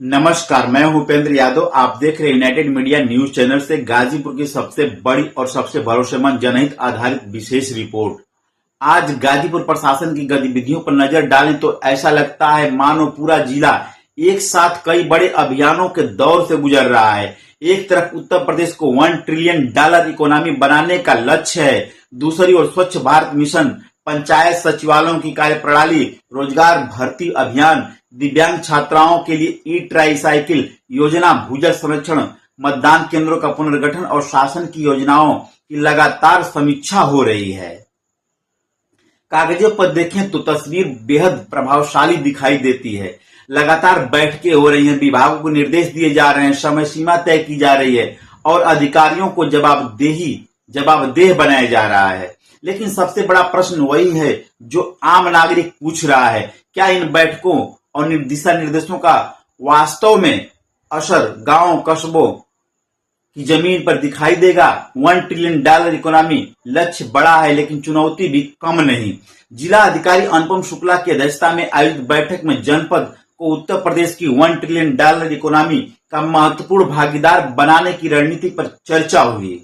नमस्कार, मैं हूं उपेंद्र यादव। आप देख रहे हैं यूनाइटेड मीडिया न्यूज चैनल से गाजीपुर की सबसे बड़ी और सबसे भरोसेमंद जनहित आधारित विशेष रिपोर्ट। आज गाजीपुर प्रशासन की गतिविधियों पर नजर डालें तो ऐसा लगता है मानो पूरा जिला एक साथ कई बड़े अभियानों के दौर से गुजर रहा है। एक तरफ उत्तर प्रदेश को $1 ट्रिलियन इकोनॉमी बनाने का लक्ष्य है, दूसरी ओर स्वच्छ भारत मिशन, पंचायत सचिवालयों की कार्यप्रणाली, रोजगार भर्ती अभियान, दिव्यांग छात्राओं के लिए ई ट्राईसाइकिल योजना, भूजल संरक्षण, मतदान केंद्रों का पुनर्गठन और शासन की योजनाओं की लगातार समीक्षा हो रही है। कागजों पर देखें तो तस्वीर बेहद प्रभावशाली दिखाई देती है। लगातार बैठकें हो रही हैं, विभागों को निर्देश दिए जा रहे हैं, समय सीमा तय की जा रही है और अधिकारियों को जवाबदेह बनाया जा रहा है। लेकिन सबसे बड़ा प्रश्न वही है जो आम नागरिक पूछ रहा है, क्या इन बैठकों और दिशा निर्देशों का वास्तव में असर गांव कस्बों की जमीन पर दिखाई देगा? $1 ट्रिलियन इकोनॉमी लक्ष्य बड़ा है लेकिन चुनौती भी कम नहीं। जिला अधिकारी अनुपम शुक्ला की अध्यक्षता में आयोजित बैठक में जनपद को उत्तर प्रदेश की $1 ट्रिलियन इकोनॉमी का महत्वपूर्ण भागीदार बनाने की रणनीति पर चर्चा हुई।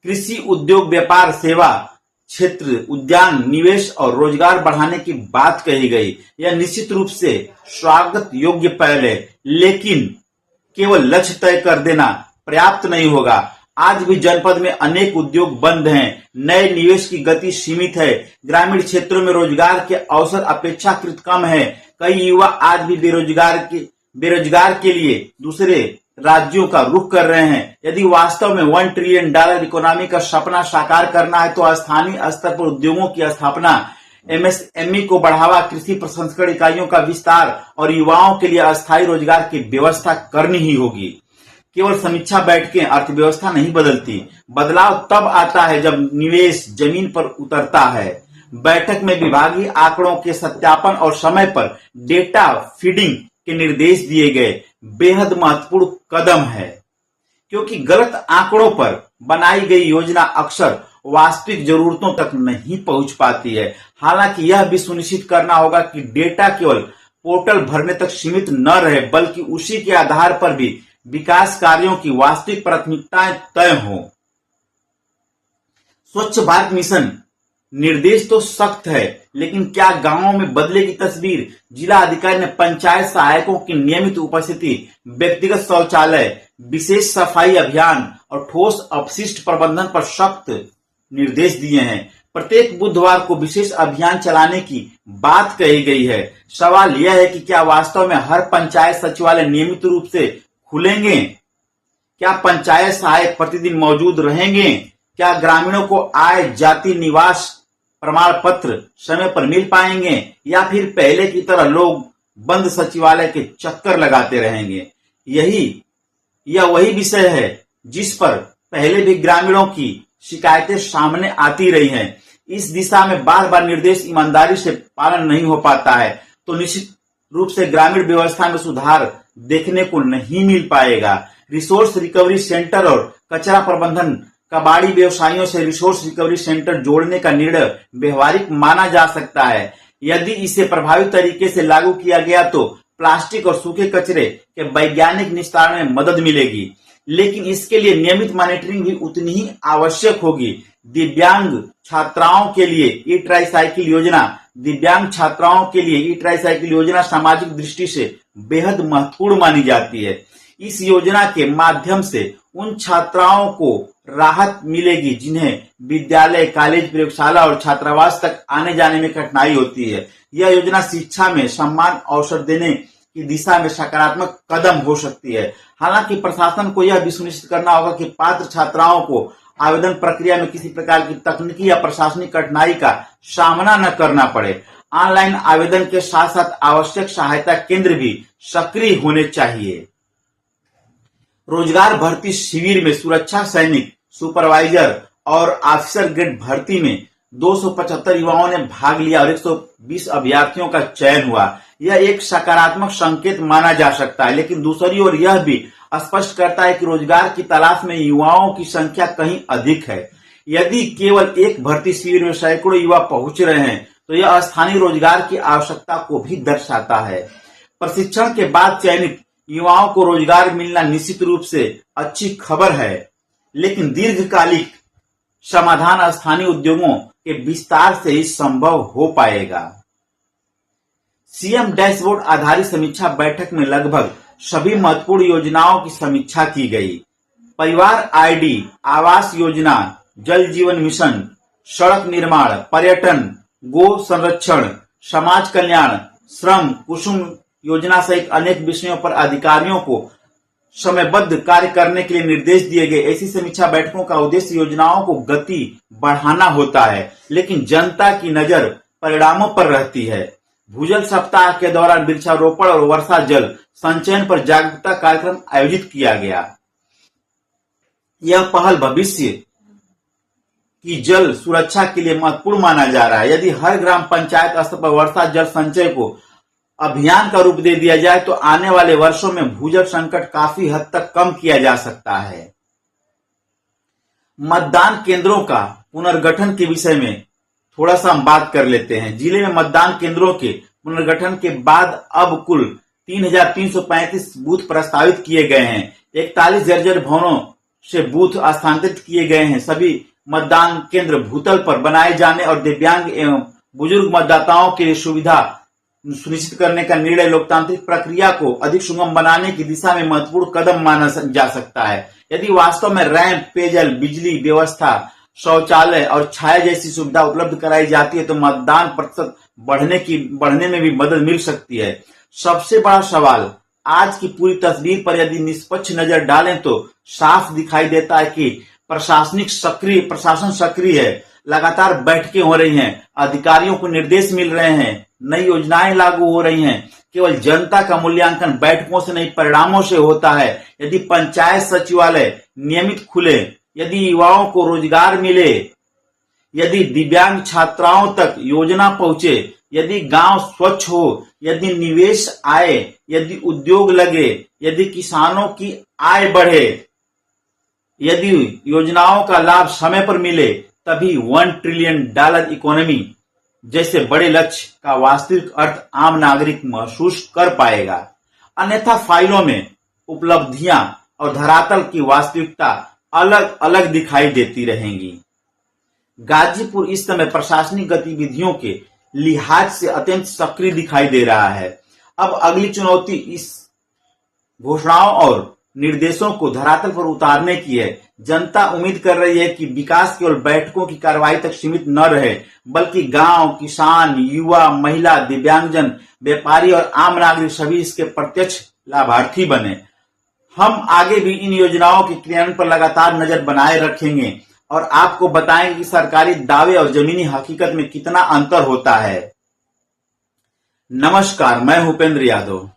कृषि, उद्योग, व्यापार, सेवा क्षेत्र, उद्यान, निवेश और रोजगार बढ़ाने की बात कही गई। यह निश्चित रूप से स्वागत योग्य पहल है, लेकिन केवल लक्ष्य तय कर देना पर्याप्त नहीं होगा। आज भी जनपद में अनेक उद्योग बंद हैं, नए निवेश की गति सीमित है, ग्रामीण क्षेत्रों में रोजगार के अवसर अपेक्षाकृत कम है। कई युवा आज भी बेरोजगार के लिए दूसरे राज्यों का रुख कर रहे हैं। यदि वास्तव में $1 ट्रिलियन इकोनॉमी का सपना साकार करना है तो स्थानीय स्तर पर उद्योगों की स्थापना, MSME को बढ़ावा, कृषि प्रसंस्करण इकाइयों का विस्तार और युवाओं के लिए अस्थायी रोजगार की व्यवस्था करनी ही होगी। केवल समीक्षा बैठकें अर्थव्यवस्था नहीं बदलती। बदलाव तब आता है जब निवेश जमीन पर उतरता है। बैठक में विभागीय आंकड़ों के सत्यापन और समय पर डेटा फीडिंग के निर्देश दिए गए, बेहद महत्वपूर्ण कदम है, क्योंकि गलत आंकड़ों पर बनाई गई योजना अक्सर वास्तविक जरूरतों तक नहीं पहुंच पाती है। हालांकि यह भी सुनिश्चित करना होगा कि डेटा केवल पोर्टल भरने तक सीमित न रहे, बल्कि उसी के आधार पर भी विकास कार्यों की वास्तविक प्राथमिकताएं तय हों। स्वच्छ भारत मिशन निर्देश तो सख्त है, लेकिन क्या गांवों में बदलेगी तस्वीर? जिला अधिकारी ने पंचायत सहायकों की नियमित उपस्थिति, व्यक्तिगत शौचालय, विशेष सफाई अभियान और ठोस अपशिष्ट प्रबंधन पर सख्त निर्देश दिए हैं। प्रत्येक बुधवार को विशेष अभियान चलाने की बात कही गई है। सवाल यह है कि क्या वास्तव में हर पंचायत सचिवालय नियमित रूप से खुलेंगे? क्या पंचायत सहायक प्रतिदिन मौजूद रहेंगे? क्या ग्रामीणों को आय, जाति, निवास प्रमाण पत्र समय पर मिल पाएंगे, या फिर पहले की तरह लोग बंद सचिवालय के चक्कर लगाते रहेंगे? यह वही विषय है जिस पर पहले भी ग्रामीणों की शिकायतें सामने आती रही हैं। इस दिशा में बार बार निर्देश ईमानदारी से पालन नहीं हो पाता है तो निश्चित रूप से ग्रामीण व्यवस्था में सुधार देखने को नहीं मिल पाएगा। रिसोर्स रिकवरी सेंटर और कचरा प्रबंधन, कबाड़ी व्यवसायियों से रिसोर्स रिकवरी सेंटर जोड़ने का निर्णय व्यवहारिक माना जा सकता है। यदि इसे प्रभावी तरीके से लागू किया गया तो प्लास्टिक और सूखे कचरे के वैज्ञानिक निस्तारण में मदद मिलेगी, लेकिन इसके लिए नियमित मॉनिटरिंग भी उतनी ही आवश्यक होगी। दिव्यांग छात्राओं के लिए ई ट्राईसाइकिल योजना सामाजिक दृष्टि से बेहद महत्वपूर्ण मानी जाती है। इस योजना के माध्यम से उन छात्राओं को राहत मिलेगी जिन्हें विद्यालय, कॉलेज, प्रयोगशाला और छात्रावास तक आने जाने में कठिनाई होती है। यह योजना शिक्षा में समान अवसर देने की दिशा में सकारात्मक कदम हो सकती है। हालांकि प्रशासन को यह भी सुनिश्चित करना होगा कि पात्र छात्राओं को आवेदन प्रक्रिया में किसी प्रकार की तकनीकी या प्रशासनिक कठिनाई का सामना न करना पड़े। ऑनलाइन आवेदन के साथ साथ आवश्यक सहायता केंद्र भी सक्रिय होने चाहिए। रोजगार भर्ती शिविर में सुरक्षा सैनिक, सुपरवाइजर और ऑफिसर ग्रेड भर्ती में 275 युवाओं ने भाग लिया और 120 अभ्यर्थियों का चयन हुआ। यह एक सकारात्मक संकेत माना जा सकता है, लेकिन दूसरी ओर यह भी स्पष्ट करता है कि रोजगार की तलाश में युवाओं की संख्या कहीं अधिक है। यदि केवल एक भर्ती शिविर में सैकड़ों युवा पहुंच रहे हैं तो यह स्थानीय रोजगार की आवश्यकता को भी दर्शाता है। प्रशिक्षण के बाद चयनित युवाओं को रोजगार मिलना निश्चित रूप से अच्छी खबर है, लेकिन दीर्घकालिक समाधान स्थानीय उद्योगों के विस्तार से ही संभव हो पाएगा। सीएम डैशबोर्ड आधारित समीक्षा बैठक में लगभग सभी महत्वपूर्ण योजनाओं की समीक्षा की गई। परिवार आईडी, आवास योजना, जल जीवन मिशन, सड़क निर्माण, पर्यटन, गो संरक्षण, समाज कल्याण, श्रम, कुसुम योजना सहित अनेक विषयों पर अधिकारियों को समयबद्ध कार्य करने के लिए निर्देश दिए गए। ऐसी समीक्षा बैठकों का उद्देश्य योजनाओं को गति बढ़ाना होता है, लेकिन जनता की नजर परिणामों पर रहती है। भूजल सप्ताह के दौरान वृक्षारोपण और वर्षा जल संचयन पर जागरूकता कार्यक्रम आयोजित किया गया। यह पहल भविष्य की जल सुरक्षा के लिए महत्वपूर्ण माना जा रहा है। यदि हर ग्राम पंचायत स्तर पर वर्षा जल संचय को अभियान का रूप दे दिया जाए तो आने वाले वर्षों में भूजल संकट काफी हद तक कम किया जा सकता है। मतदान केंद्रों का पुनर्गठन के विषय में थोड़ा सा हम बात कर लेते हैं। जिले में मतदान केंद्रों के पुनर्गठन के बाद अब कुल 3,335 बूथ प्रस्तावित किए गए हैं। 41 जर्जर भवनों से बूथ स्थानांतरित किए गए हैं। सभी मतदान केंद्र भूतल पर बनाए जाने और दिव्यांग एवं बुजुर्ग मतदाताओं के लिए सुविधा सुनिश्चित करने का निर्णय लोकतांत्रिक प्रक्रिया को अधिक सुगम बनाने की दिशा में महत्वपूर्ण कदम माना जा सकता है। यदि वास्तव में रैंप, पेयजल, बिजली व्यवस्था, शौचालय और छाया जैसी सुविधा उपलब्ध कराई जाती है तो मतदान प्रतिशत बढ़ने में भी मदद मिल सकती है। सबसे बड़ा सवाल, आज की पूरी तस्वीर पर यदि निष्पक्ष नजर डालें तो साफ दिखाई देता है कि प्रशासन सक्रिय है। लगातार बैठकें हो रही हैं, अधिकारियों को निर्देश मिल रहे हैं, नई योजनाएं लागू हो रही हैं। केवल जनता का मूल्यांकन बैठकों से नहीं, परिणामों से होता है। यदि पंचायत सचिवालय नियमित खुले, यदि युवाओं को रोजगार मिले, यदि दिव्यांग छात्राओं तक योजना पहुंचे, यदि गांव स्वच्छ हो, यदि निवेश आए, यदि उद्योग लगे, यदि किसानों की आय बढ़े, यदि योजनाओं का लाभ समय पर मिले, तभी $1 ट्रिलियन इकोनॉमी जैसे बड़े लक्ष्य का वास्तविक अर्थ आम नागरिक महसूस कर पाएगा। अन्यथा फाइलों में उपलब्धियां और धरातल की वास्तविकता अलग अलग दिखाई देती रहेंगी। गाजीपुर इस समय प्रशासनिक गतिविधियों के लिहाज से अत्यंत सक्रिय दिखाई दे रहा है। अब अगली चुनौती इस घोषणाओं और निर्देशों को धरातल पर उतारने की है। जनता उम्मीद कर रही है कि विकास केवल बैठकों की कार्रवाई तक सीमित न रहे, बल्कि गांव, किसान, युवा, महिला, दिव्यांगजन, व्यापारी और आम नागरिक सभी इसके प्रत्यक्ष लाभार्थी बने। हम आगे भी इन योजनाओं के क्रियान्वयन पर लगातार नजर बनाए रखेंगे और आपको बताएंगे कि सरकारी दावे और जमीनी हकीकत में कितना अंतर होता है। नमस्कार, मैं उपेंद्र यादव।